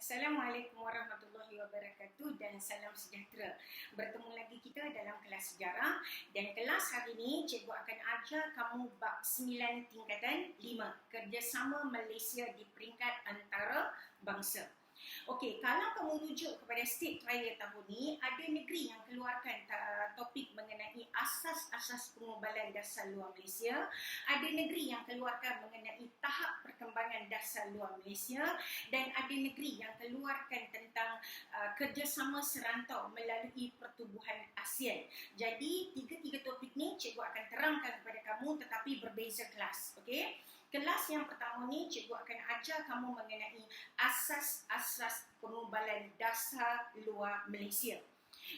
Assalamualaikum warahmatullahi wabarakatuh dan salam sejahtera. Bertemu lagi kita dalam kelas sejarah dan kelas hari ini cikgu akan ajar kamu bab 9 tingkatan 5, kerjasama Malaysia di peringkat antarabangsa. Okey, kalau kamu rujuk kepada state trial tahun ni, ada negeri yang keluarkan topik mengenai asas-asas pengubalan dasar luar Malaysia, ada negeri yang keluarkan mengenai tahap perkembangan dasar luar Malaysia, dan ada negeri yang keluarkan tentang kerjasama serantau melalui pertubuhan ASEAN. Jadi, tiga-tiga topik ni cikgu akan terangkan kepada kamu tetapi berbeza kelas. Okey? Kelas yang pertama ni cikgu akan ajar kamu mengenai asas-asas pengubalan dasar luar Malaysia.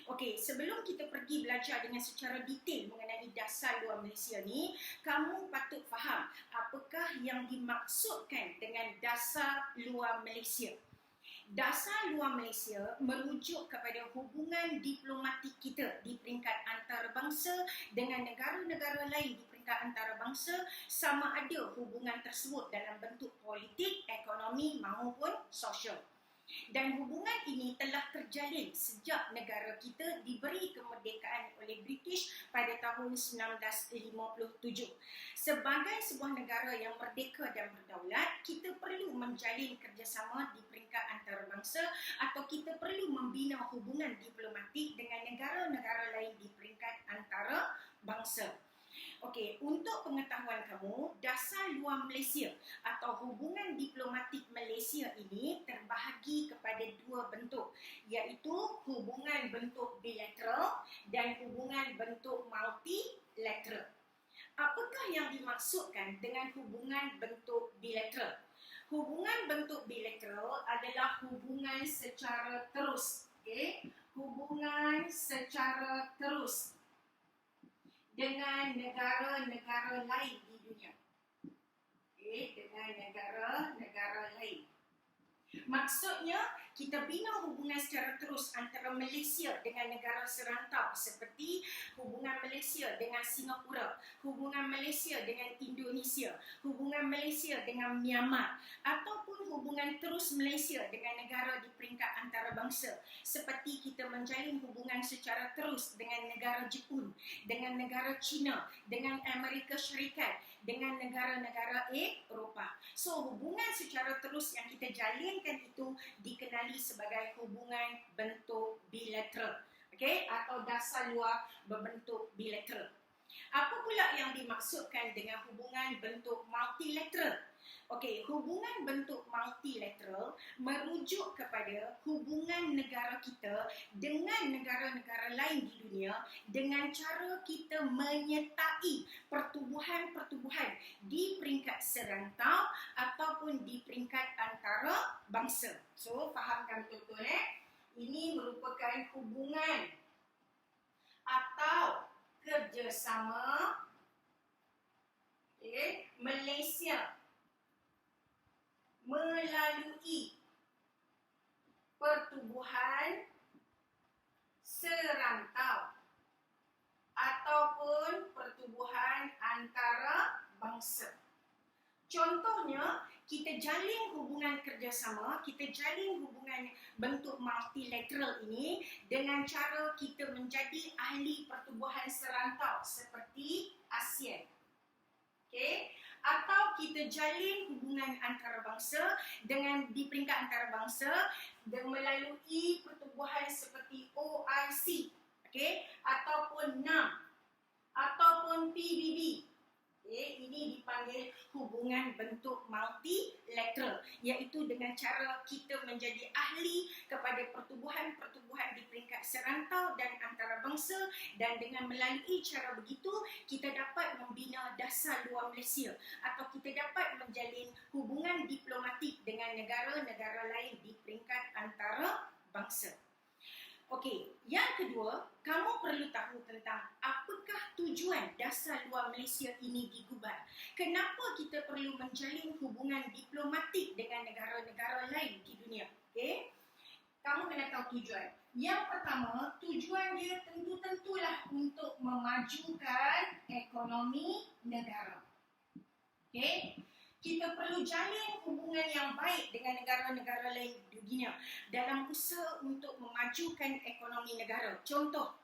Okey, sebelum kita pergi belajar dengan secara detail mengenai dasar luar Malaysia ni, kamu patut faham apakah yang dimaksudkan dengan dasar luar Malaysia. Dasar luar Malaysia merujuk kepada hubungan diplomatik kita di peringkat antarabangsa dengan negara-negara lain di peringkat antarabangsa, sama ada hubungan tersebut dalam bentuk politik, ekonomi maupun sosial. Dan hubungan ini telah terjalin sejak negara kita diberi kemerdekaan oleh British pada tahun 1957. Sebagai sebuah negara yang merdeka dan berdaulat, kita perlu menjalin kerjasama di peringkat antarabangsa atau kita perlu membina hubungan diplomatik dengan negara-negara lain di peringkat antarabangsa. Okey, untuk pengetahuan kamu, dasar luar Malaysia atau hubungan diplomatik Malaysia ini terbahagi kepada dua bentuk, iaitu hubungan bentuk bilateral dan hubungan bentuk multilateral. Apakah yang dimaksudkan dengan hubungan bentuk bilateral? Hubungan bentuk bilateral adalah hubungan secara terus, okey? Hubungan secara terus dengan negara-negara lain di dunia. Okay, dengan negara-negara lain. Maksudnya, kita bina hubungan secara terus antara Malaysia dengan negara serantau seperti hubungan Malaysia dengan Singapura, hubungan Malaysia dengan Indonesia, hubungan Malaysia dengan Myanmar, ataupun hubungan terus Malaysia dengan negara di peringkat antarabangsa seperti kita menjalin hubungan secara terus dengan negara Jepun, dengan negara China, dengan Amerika Syarikat, dengan negara-negara Eropah. So, hubungan secara terus yang kita jalinkan itu dikenali sebagai hubungan bentuk bilateral. Okey, atau dasar luar berbentuk bilateral. Apa pula yang dimaksudkan dengan hubungan bentuk multilateral? Okey, hubungan bentuk multilateral merujuk kepada hubungan negara kita dengan negara-negara lain di dunia dengan cara kita menyertai pertubuhan-pertubuhan di peringkat serantau ataupun di peringkat antarabangsa. So, fahamkan betul-betul Ini merupakan hubungan atau kerjasama Malaysia melalui pertubuhan serantau ataupun pertubuhan antarabangsa. Contohnya, kita jalin hubungan kerjasama, kita jalin hubungan bentuk multilateral ini dengan cara kita menjadi ahli pertubuhan serantau seperti ASEAN. Okey, atau kita jalin hubungan antarabangsa dengan di peringkat antarabangsa dan melalui pertubuhan seperti OIC, okey, ataupun NAM ataupun PBB. Ini dipanggil hubungan bentuk multilateral, iaitu dengan cara kita menjadi ahli kepada pertubuhan-pertubuhan di peringkat serantau dan antarabangsa, dan dengan melalui cara begitu kita dapat membina dasar luar Malaysia atau kita dapat menjalin hubungan diplomatik dengan negara-negara lain di peringkat antarabangsa. Okey, yang kedua, kamu perlu tahu tentang apakah tujuan dasar luar Malaysia ini digubal. Kenapa kita perlu menjalin hubungan diplomatik dengan negara-negara lain di dunia? Okey, kamu kena tahu tujuan. Yang pertama, tujuan dia tentu-tentulah untuk memajukan ekonomi negara. Okey, Kita perlu jalin hubungan yang baik dengan negara-negara lain di dunia dalam usaha untuk memajukan ekonomi negara. Contoh,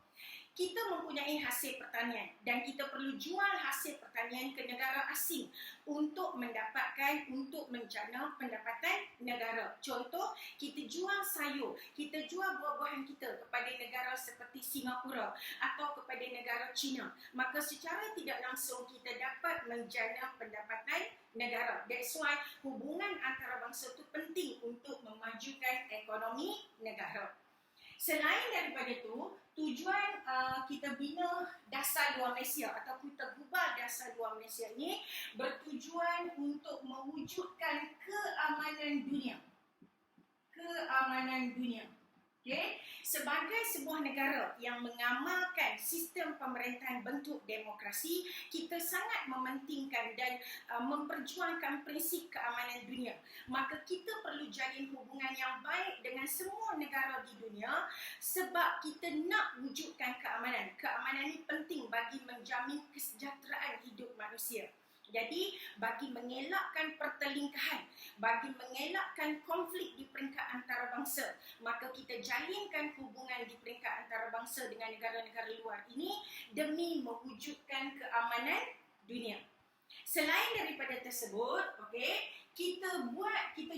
kita mempunyai hasil pertanian dan kita perlu jual hasil pertanian ke negara asing untuk menjana pendapatan negara. Contoh, kita jual sayur, kita jual buah-buahan kita kepada negara seperti Singapura atau kepada negara China. Maka secara tidak langsung kita dapat menjana pendapatan negara. That's why hubungan antarabangsa itu penting untuk memajukan ekonomi negara. Selain daripada itu, tujuan kita bina Dasar Luar Malaysia atau kita gubal Dasar Luar Malaysia ini bertujuan untuk mewujudkan keamanan dunia. Keamanan dunia. Okay? Sebagai sebuah negara yang mengamalkan sistem pemerintahan bentuk demokrasi, kita sangat mementingkan dan memperjuangkan prinsip keamanan dunia. Maka kita perlu jalin hubungan yang baik dengan semua negara di dunia sebab kita nak wujudkan keamanan. Keamanan ini penting bagi menjamin kesejahteraan hidup manusia. Jadi, bagi mengelakkan pertelingkahan, bagi mengelakkan konflik di peringkat antarabangsa, maka kita jalinkan hubungan di peringkat antarabangsa dengan negara-negara luar ini demi mewujudkan keamanan dunia. Selain daripada tersebut, kita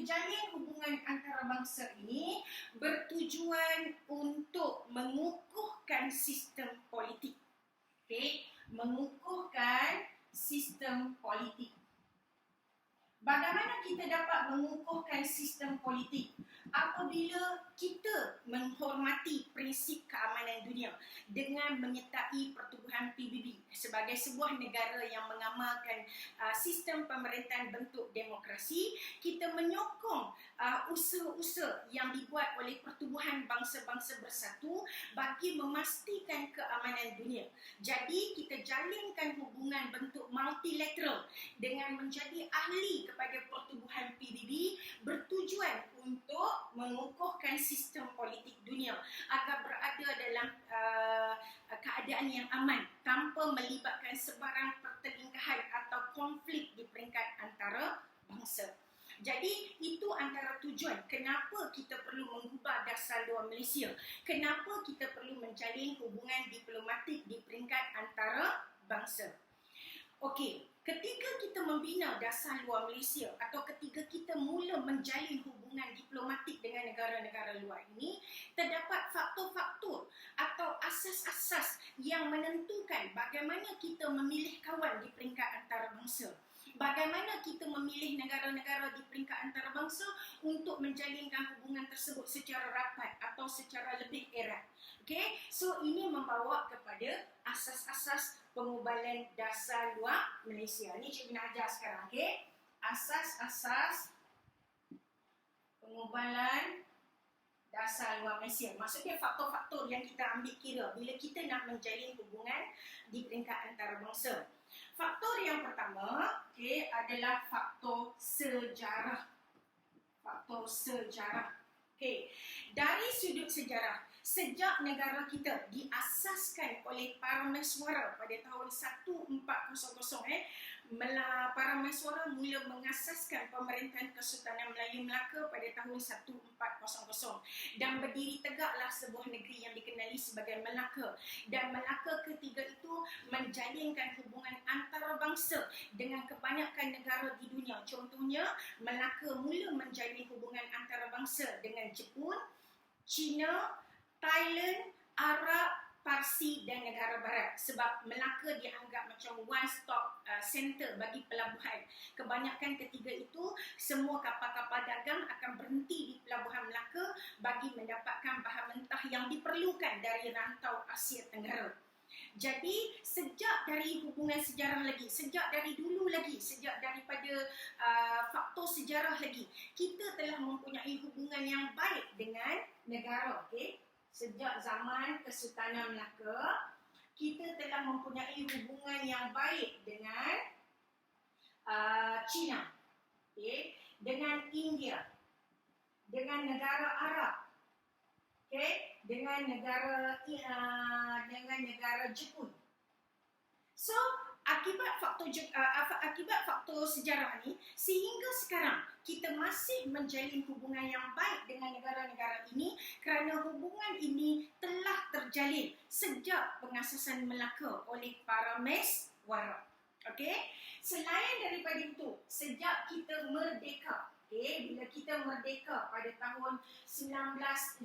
jalin hubungan antarabangsa ini bertujuan untuk mengukuhkan sistem politik. Mengukuhkan sistem politik. Bagaimana kita dapat mengukuhkan sistem politik? Apabila kita menghormati prinsip keamanan dunia dengan menyertai pertubuhan PBB sebagai sebuah negara yang mengamalkan sistem pemerintahan bentuk demokrasi, kita menyokong usaha-usaha yang dibuat oleh Pertubuhan Bangsa-Bangsa Bersatu bagi memastikan keamanan dunia. Jadi, kita jalinkan hubungan bentuk multilateral dengan menjadi ahli kepada pertubuhan PBB bertujuan untuk mengukuhkan sistem politik dunia agar berada dalam keadaan yang aman tanpa melibatkan sebarang pertelingkahan atau konflik di peringkat antara bangsa. Jadi itu antara tujuan kenapa kita perlu mengubah Dasar Luar Malaysia. Kenapa kita perlu menjalin hubungan diplomatik di peringkat antara bangsa. Okey, ketika kita membina Dasar Luar Malaysia atau ketika kita mula menjalin hubungan diplomatik dengan negara-negara luar ini, terdapat faktor-faktor atau asas-asas yang menentukan bagaimana kita memilih kawan di peringkat antarabangsa. Bagaimana kita memilih negara-negara di peringkat antarabangsa untuk menjalinkan hubungan tersebut secara rapat atau secara lebih erat. Okay? So, ini membawa kepada asas-asas pengubalan Dasar Luar Malaysia. Ini cikgu nak ajar sekarang. Okay? Asas-asas pengubalan Dasar Luar Malaysia. Maksudnya faktor-faktor yang kita ambil kira bila kita nak menjalin hubungan di peringkat antarabangsa. Faktor yang pertama adalah faktor sejarah. Faktor sejarah. Dari sudut sejarah, sejak negara kita diasaskan oleh Parameswara pada tahun 1400, Parameswara mula mengasaskan pemerintahan Kesultanan Melayu Melaka pada tahun 1400 dan berdiri tegaklah sebuah negeri yang dikenali sebagai Melaka. Dan Melaka ketiga itu menjalinkan hubungan antarabangsa dengan kebanyakan negara di dunia. Contohnya, Melaka mula menjalin hubungan antarabangsa dengan Jepun, China, Thailand, Arab, Parsi dan negara barat sebab Melaka dianggap macam one stop center bagi pelabuhan. Kebanyakan ketiga itu semua kapal-kapal dagang akan berhenti di pelabuhan Melaka bagi mendapatkan bahan mentah yang diperlukan dari rantau Asia Tenggara. Jadi sejak dari hubungan sejarah lagi, sejak dari dulu lagi, sejak daripada faktor sejarah lagi, kita telah mempunyai hubungan yang baik dengan negara. Sejak zaman Kesultanan Melaka, kita telah mempunyai hubungan yang baik dengan China, dengan India, dengan negara Arab, dengan negara Jepun. So, Akibat faktor sejarah ni, sehingga sekarang kita masih menjalin hubungan yang baik dengan negara-negara ini kerana hubungan ini telah terjalin sejak pengasasan Melaka oleh para meswara. Okey, selain daripada itu, sejak kita merdeka, bila kita merdeka pada tahun 1957,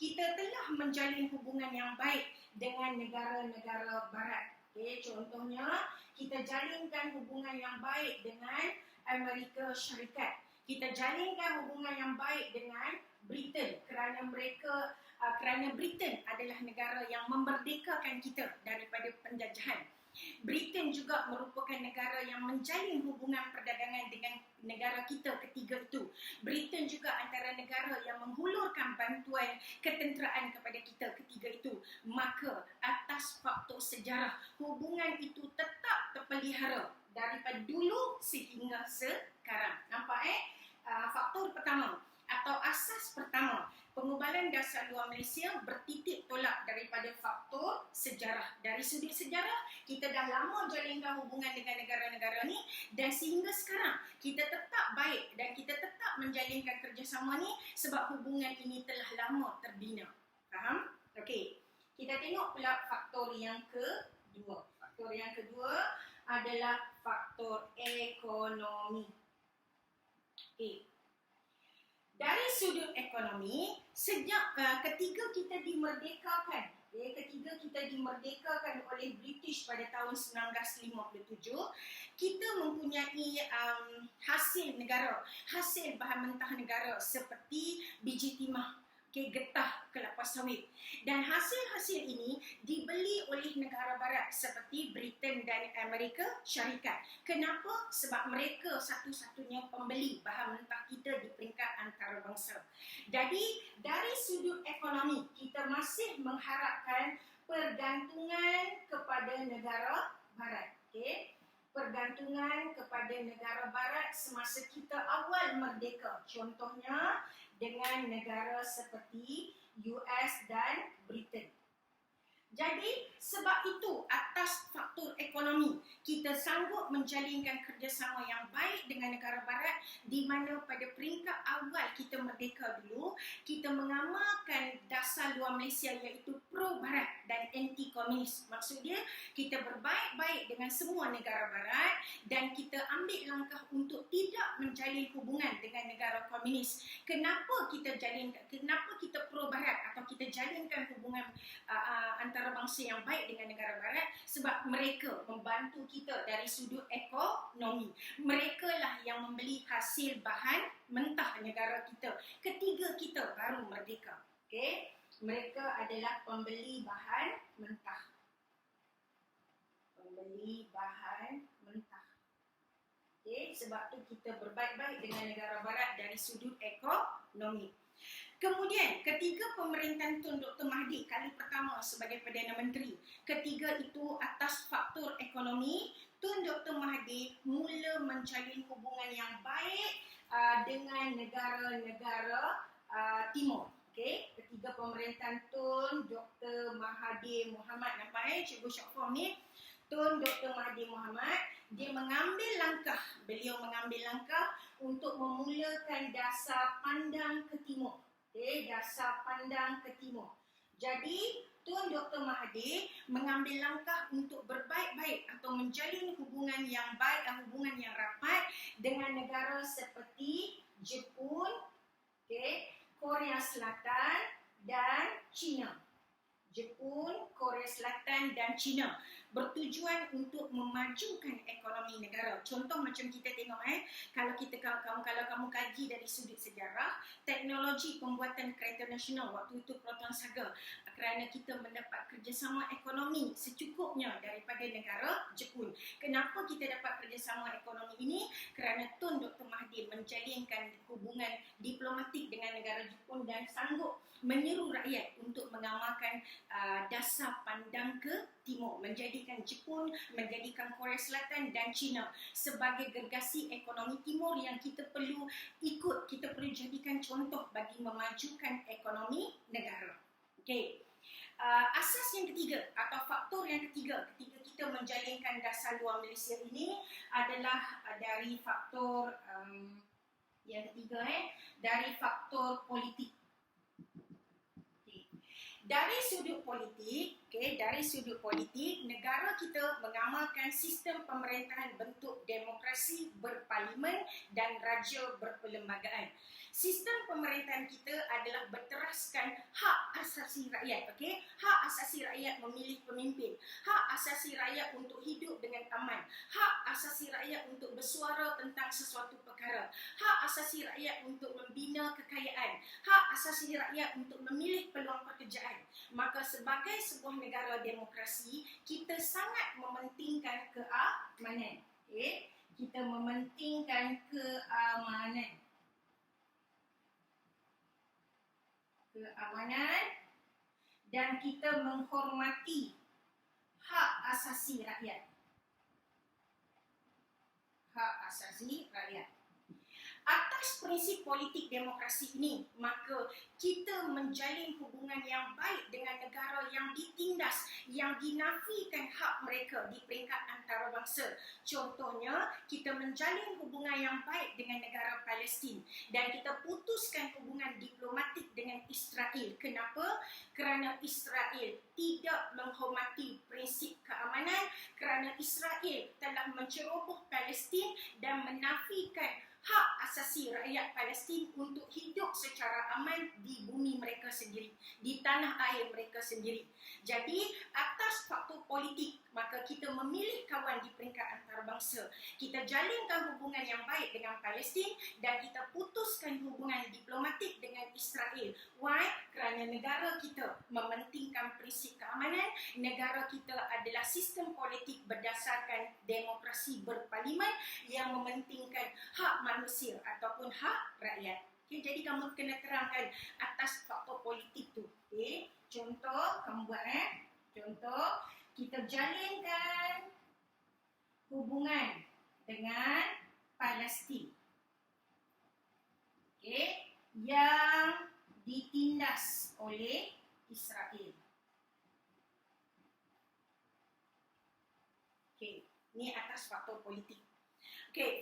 kita telah menjalin hubungan yang baik dengan negara-negara barat. Contohnya, kita jalinkan hubungan yang baik dengan Amerika Syarikat. Kita jalinkan hubungan yang baik dengan Britain kerana Britain adalah negara yang memerdekakan kita daripada penjajahan. Britain juga merupakan negara yang menjalin hubungan perdagangan dengan negara kita ketiga itu. Britain juga antara negara yang menghulurkan bantuan ketenteraan kepada kita ketiga itu. Maka atas faktor sejarah, hubungan itu tetap terpelihara daripada dulu sehingga sekarang. Nampak faktor pertama atau asas pertama, pengubalan dasar luar Malaysia bertitik tolak daripada faktor sejarah. Dari sudut sejarah, kita dah lama jalinkan hubungan dengan negara-negara ni dan sehingga sekarang kita tetap baik dan kita tetap menjalinkan kerjasama ni sebab hubungan ini telah lama terbina. Faham? Okey. Kita tengok pula faktor yang kedua. Faktor yang kedua adalah faktor ekonomi. Okey. Dari sudut ekonomi, sejak ketika kita dimerdekakan oleh British pada tahun 1957, kita mempunyai hasil bahan mentah negara seperti biji timah, getah, kelapa sawit. Dan hasil-hasil ini dibeli oleh negara barat seperti Britain dan Amerika Syarikat. Kenapa? Sebab mereka satu-satunya pembeli bahan mentah kita di peringkat antarabangsa. Jadi, dari sudut ekonomi, kita masih mengharapkan pergantungan kepada negara barat. Pergantungan kepada negara barat semasa kita awal merdeka. Contohnya, dengan negara seperti US dan Britain. Jadi, sebab itu atas faktor ekonomi, kita sanggup menjalinkan kerjasama yang baik dengan negara barat di mana pada peringkat awal kita merdeka dulu, kita mengamalkan dasar luar Malaysia iaitu pro-barat dan anti-komunis. Maksudnya, kita berbaik-baik dengan semua negara barat dan kita ambil langkah untuk tidak menjalin hubungan dengan negara komunis. Kenapa kita pro-barat atau kita jalinkan hubungan antarabangsa yang baik dengan negara barat? Sebab mereka membantu kita dari sudut ekonomi. Mereka lah yang membeli hasil bahan mentah negara kita ketika kita baru merdeka. Mereka adalah pembeli bahan mentah. Sebab tu kita berbaik-baik dengan negara barat dari sudut ekonomi. Kemudian, ketiga pemerintahan Tun Dr. Mahathir kali pertama sebagai Perdana Menteri. Ketiga itu atas faktor ekonomi, Tun Dr. Mahathir mula menjalin hubungan yang baik dengan negara-negara timur. Ketiga pemerintahan Tun Dr. Mahathir Mohamad. Nampak cikgu short form ni? Tun Dr. Mahathir Mohamad, beliau mengambil langkah untuk memulakan dasar pandang ke timur. Dasar pandang ke timur. Jadi, Tun Dr. Mahathir mengambil langkah untuk berbaik-baik atau menjalin hubungan yang baik dan hubungan yang rapat dengan negara seperti Jepun, Korea Selatan dan China. Jepun, Korea Selatan dan China bertujuan untuk memajukan ekonomi negara. Contoh macam kita tengok kalau kamu kaji dari sudut sejarah, teknologi pembuatan kereta nasional waktu itu Proton Saga, kerana kita mendapat kerjasama ekonomi secukupnya daripada negara Jepun. Kenapa kita dapat kerjasama ekonomi ini? Kerana Tun Dr. Mahathir menjalinkan hubungan diplomatik dengan negara Jepun dan sanggup menyeru rakyat untuk mengamalkan dasar pandang ke timur, menjadikan Jepun, menjadikan Korea Selatan dan China sebagai gergasi ekonomi timur yang kita perlu ikut, kita perlu jadikan contoh bagi memajukan ekonomi negara. Okey. Asas yang ketiga atau faktor yang ketiga ketika kita menjalinkan dasar luar Malaysia ini adalah dari faktor yang ketiga dari faktor politik. Dari sudut politik, dari sudut politik, negara kita mengamalkan sistem pemerintahan bentuk demokrasi berparlimen dan raja berperlembagaan. Sistem pemerintahan kita adalah berteraskan hak asasi rakyat, hak asasi rakyat memilih pemimpin, hak asasi rakyat untuk hidup dengan aman, hak asasi rakyat untuk bersuara tentang sesuatu perkara, hak asasi rakyat untuk membina kekayaan, hak asasi rakyat untuk memilih peluang pekerjaan. Maka sebagai sebuah negara demokrasi, kita sangat mementingkan keamanan. Kita mementingkan keamanan. Dan kita menghormati hak asasi rakyat. Hak asasi rakyat. Atas prinsip politik demokrasi ini, maka kita menjalin hubungan yang baik dengan negara yang ditindas, yang dinafikan hak mereka di peringkat antarabangsa. Contohnya, kita menjalin hubungan yang baik dengan negara Palestin dan kita putuskan hubungan diplomatik dengan Israel. Kenapa? Kerana Israel tidak menghormati prinsip keamanan, kerana Israel telah menceroboh Palestin dan menafikan hak asasi rakyat Palestin untuk hidup secara aman di bumi mereka sendiri, di tanah air mereka sendiri. Jadi, atas faktor politik, maka kita memilih kawan di peringkat antarabangsa. Kita jalinkan hubungan yang baik dengan Palestin dan kita putuskan hubungan diplomatik dengan Israel. Why? Kerana negara kita mementingkan prinsip keamanan, negara kita adalah sistem politik berdasarkan demokrasi berparlimen yang mementingkan hak manusia ataupun hak rakyat. Jadi kamu kena terangkan atas faktor politik tu. Contoh, kamu buat contoh, kita jalinkan hubungan dengan Palestin. Yang ditindas oleh Israel. Ini atas faktor politik.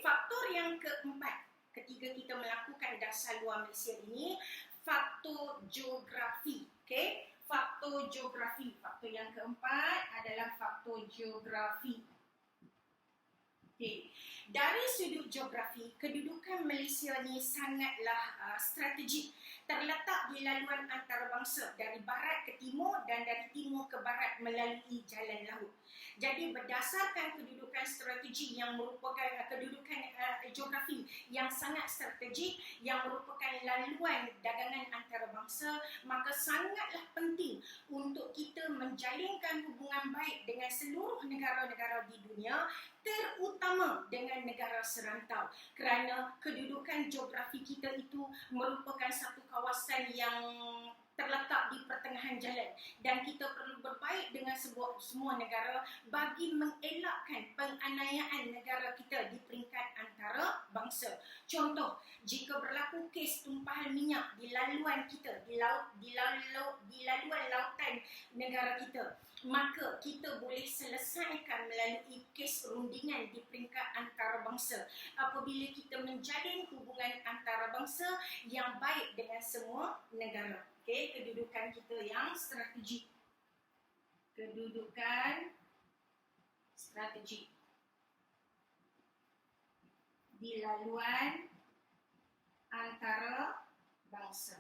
Faktor yang keempat ketika kita melakukan dasar luar Malaysia ini, faktor geografi. Faktor geografi. Faktor yang keempat adalah faktor geografi. Dari sudut geografi, kedudukan Malaysia ni sangatlah strategik. Terletak di laluan antarabangsa dari barat ke timur dan dari timur ke barat melalui jalan laut. Jadi berdasarkan kedudukan strategi yang merupakan kedudukan geografi yang sangat strategik, yang merupakan laluan dagangan antarabangsa, maka sangatlah penting untuk kita menjalinkan hubungan baik dengan seluruh negara-negara di dunia, terutama dengan negara serantau, kerana kedudukan geografi kita itu merupakan satu kawasan yang terletak di pertengahan jalan dan kita perlu berbaik dengan semua negara bagi mengelakkan penganiayaan negara kita di peringkat antarabangsa. Contoh, jika berlaku kes tumpahan minyak di laluan kita, di laluan lautan negara kita, maka kita boleh selesaikan melalui kes rundingan di peringkat antarabangsa apabila kita menjalin hubungan antarabangsa yang baik dengan semua negara. Kedudukan kita yang strategik. Kedudukan strategik di laluan antarabangsa.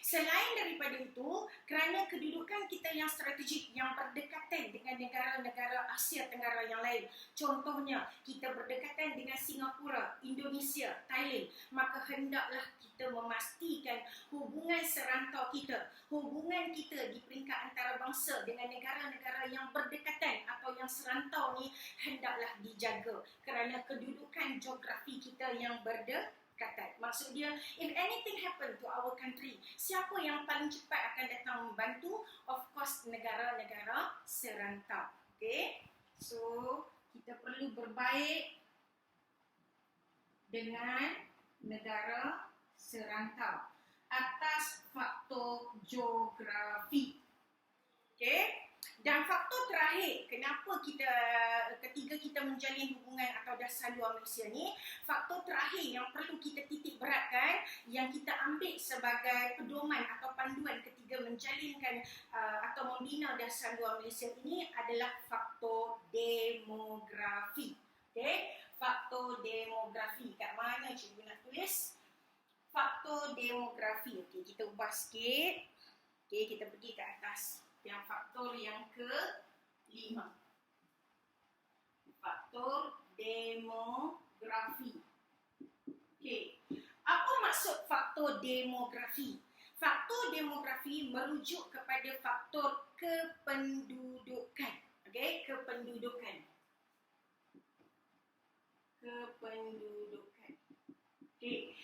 Selain daripada itu, kerana kedudukan kita yang strategik, yang berdekatan dengan negara-negara Asia Tenggara yang lain, contohnya kita berdekatan dengan Singapura, Indonesia, Thailand, maka hendaklah kita memastikan hubungan serantau kita, hubungan kita di peringkat antarabangsa dengan negara-negara yang berdekatan atau yang serantau ni hendaklah dijaga kerana kedudukan geografi kita yang berdekatan. Maksud dia, if anything happen to our country, siapa yang paling cepat akan datang membantu? Of course, negara-negara serantau. So, kita perlu berbaik dengan negara serantau atas faktor geografi. Okey. Dan faktor terakhir, kenapa ketika kita menjalin hubungan atau dasar luar Malaysia ni, faktor terakhir yang perlu kita titik beratkan, yang kita ambil sebagai pedoman atau panduan ketika menjalinkan atau membina dasar luar Malaysia ini adalah faktor demografi. Okey, faktor demografi. Kat mana cikgu nak tulis? Faktor demografi. Okey, kita ubah sikit. Okey, kita pergi ke atas. Yang faktor yang ke-5. Faktor demografi. Okey. Apa maksud faktor demografi? Faktor demografi merujuk kepada faktor kependudukan. Okey, kependudukan. Kependudukan. Okey.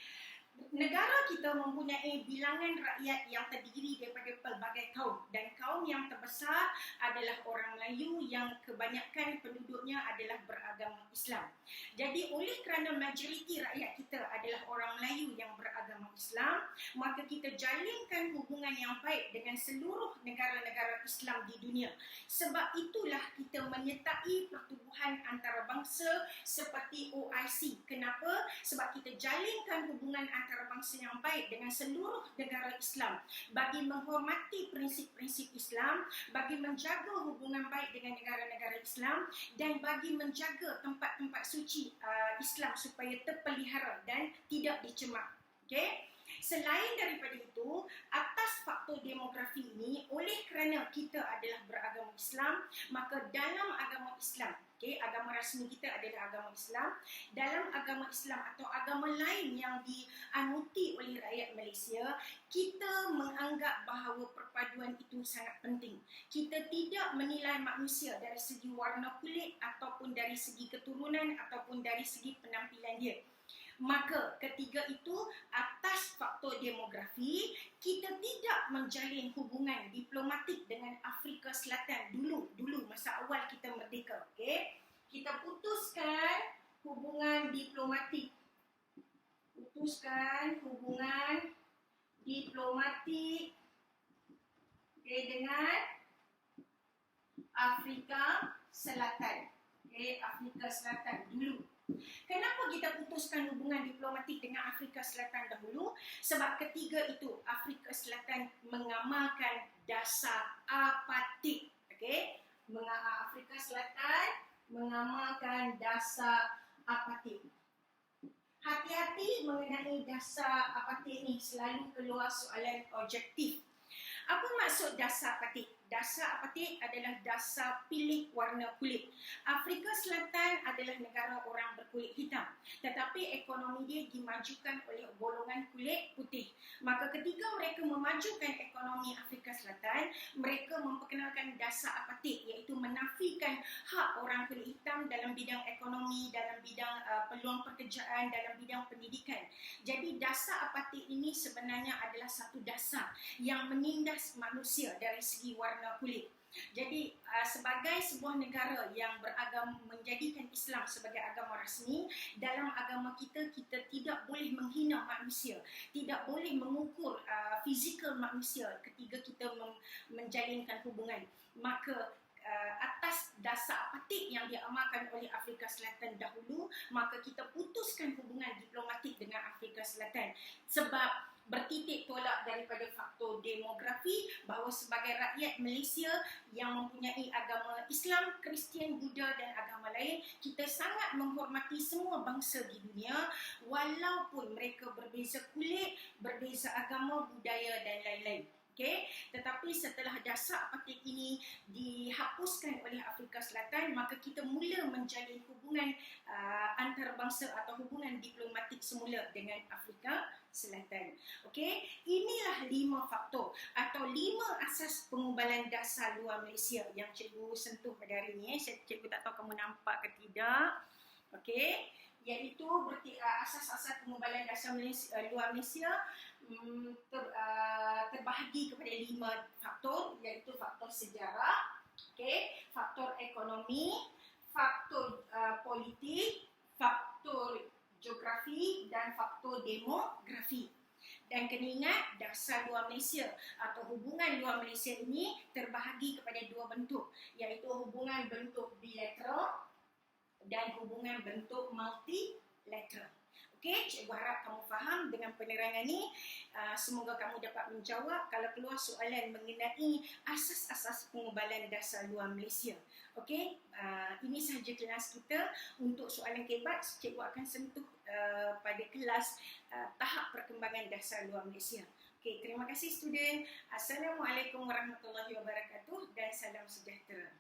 Negara kita mempunyai bilangan rakyat yang terdiri daripada pelbagai kaum, dan kaum yang terbesar adalah orang Melayu yang kebanyakan penduduknya adalah beragama Islam. Jadi oleh kerana majoriti rakyat kita adalah orang Melayu yang beragama Islam, maka kita jalinkan hubungan yang baik dengan seluruh negara-negara Islam di dunia. Sebab itulah kita menyertai pertubuhan antarabangsa seperti OIC. Kenapa? Sebab kita jalinkan hubungan antarabangsa yang baik dengan seluruh negara Islam bagi menghormati prinsip-prinsip Islam, bagi menjaga hubungan baik dengan negara-negara Islam, dan bagi menjaga tempat-tempat suci Islam supaya terpelihara dan tidak dicemar. Okey? Selain daripada itu, atas faktor demografi ini, oleh kerana kita adalah beragama Islam, maka dalam agama Islam, okey, agama rasmi kita adalah agama Islam, dalam agama Islam atau agama lain yang dianuti oleh rakyat Malaysia, kita menganggap bahawa perpaduan itu sangat penting. Kita tidak menilai manusia dari segi warna kulit ataupun dari segi keturunan ataupun dari segi penampilan dia. Maka ketiga itu, atas faktor demografi, kita tidak menjalin hubungan diplomatik dengan Afrika Selatan dulu masa awal kita merdeka. Okay? Kita putuskan hubungan diplomatik. Dengan Afrika Selatan. Okay? Afrika Selatan dulu. Kenapa kita putuskan hubungan diplomatik dengan Afrika Selatan dahulu? Sebab ketiga itu, Afrika Selatan mengamalkan dasar apartheid. Okey? Afrika Selatan mengamalkan dasar apartheid. Hati-hati mengenai dasar apartheid ini, selalu keluar soalan objektif. Apa maksud dasar apartheid? Dasar apartheid adalah dasar pilih warna kulit. Afrika Selatan adalah negara orang berkulit hitam, tetapi ekonomi dia dimajukan oleh golongan kulit putih. Maka ketika mereka memajukan ekonomi Afrika Selatan, mereka memperkenalkan dasar apartheid, iaitu menafikan hak orang kulit hitam dalam bidang ekonomi, dalam bidang peluang pekerjaan, dalam bidang pendidikan. Jadi dasar apartheid ini sebenarnya adalah satu dasar yang menindas manusia dari segi warna kulit. Jadi sebagai sebuah negara yang beragama, menjadikan Islam sebagai agama rasmi, dalam agama kita, kita tidak boleh menghina manusia, tidak boleh mengukur fizikal manusia ketika kita menjalinkan hubungan. Maka atas dasar apartheid yang diamalkan oleh Afrika Selatan dahulu, maka kita putuskan hubungan diplomatik dengan Afrika Selatan. Sebab bertitik tolak daripada faktor demografi, bahawa sebagai rakyat Malaysia yang mempunyai agama Islam, Kristian, Buddha dan agama lain, kita sangat menghormati semua bangsa di dunia walaupun mereka berbeza kulit, berbeza agama, budaya dan lain-lain. Okay? Tetapi setelah dasar apartheid ini dihapuskan oleh Afrika Selatan, maka kita mula menjalin hubungan antarabangsa atau hubungan diplomatik semula dengan Afrika Selatan. Okay? Inilah 5 faktor atau 5 asas pengubalan dasar luar Malaysia yang cikgu sentuh pada hari ini. Cikgu tak tahu kamu nampak ke tidak. Okay? Iaitu asas-asas pengubalan dasar luar Malaysia terbahagi kepada 5 faktor, iaitu faktor sejarah, okay, faktor ekonomi, faktor politik, faktor geografi dan faktor demografi. Dan kena ingat, dasar luar Malaysia atau hubungan luar Malaysia ini terbahagi kepada dua bentuk, iaitu hubungan bentuk bilateral dan hubungan bentuk multilateral. Okey, cikgu harap kamu faham dengan penerangan ini. Semoga kamu dapat menjawab kalau keluar soalan mengenai asas-asas pengubalan dasar luar Malaysia. Okey, ini sahaja kelas kita. Untuk soalan kebat, cikgu akan sentuh pada kelas tahap perkembangan dasar luar Malaysia. Okey, terima kasih student. Assalamualaikum warahmatullahi wabarakatuh dan salam sejahtera.